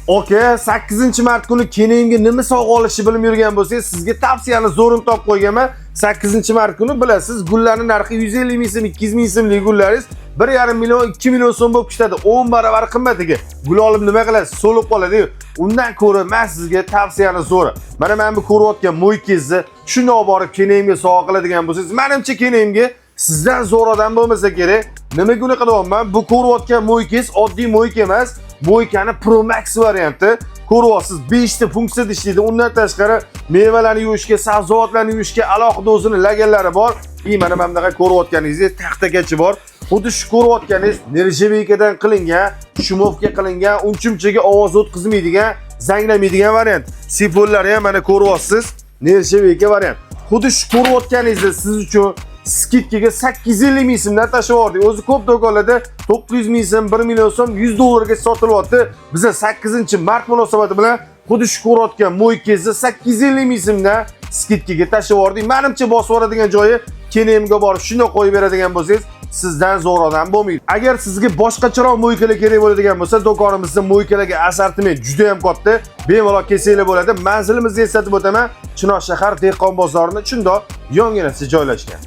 Aka 8-mart kuni kenayimga nima sovg'a olishni bilib yurgan bo'lsangiz, sizga tavsiyani zo'rin topib qo'yganman. 8-mart kuni bilasiz, gullarning narxi 150 ming so'm, 200 ming so'mlik gullaringiz 1,5 million, 2 million so'm bo'lib ketadi. 10 barobar qimmatiga. Gul olib nima qilasiz? So'lib qoladi. Undan ko'ra men sizga tavsiyani zo'ri. Mana bu ko'rayotgan mo'ykangizni shundoq borib kenayimga sovg'a qiladigan bo'lsangiz, menimcha kenayimga sizdan zo'r odam bo'lmasa kerak. Nima guni qilyapman? Bu ko'rayotgan mo'ykangiz oddiy mo'yka emas. Mo'ykani Pro Max varianti. Ko'ryapsiz, 5 ta funksiyada ishlaydi. Undan tashqari mevalarni yuvishga, sabzavotlarni yuvishga alohida o'zining laganlari bor. Mana bunaqa ko'rayotganingizdek taxtagacha bor. Xuddi shu ko'rayotganingiz nержавейкаdan qilingan, shumovka qilingan, unchumchaga ovoz o'tkazmaydigan, zanglamaydigan variant. Sifonlari ham mana ko'ryapsiz, nержавейка variant. Xuddi shu ko'rayotganingizni siz uchun skidkaga 850 ming so'mdan tashlab yubordik. O'zi ko'p do'konlarda 900 ming so'm, 1 million so'm, 100 dollarga sotilyapti. Biza 8-mart munosabati bilan xuddi shu ko'rayotgan mo'ykangizni 850 ming so'mdan skidkaga tashlab yubordik. Menimcha bosib yuboradigan joyi kenayimga borib shunday qo'yib beradigan bo'lsangiz, sizdan zo'r odam bo'lmaydi. Agar sizga boshqacharoq mo'ykalar kerak bo'ladigan bo'lsa, do'konimizda mo'ykalarga assortiment juda ham katta. Bemalol kelsanglar bo'ladi. Manzilimizni eslatib o'taman. Chinoz shahar dehqon bozorining shundoq yonginasida joylashgan.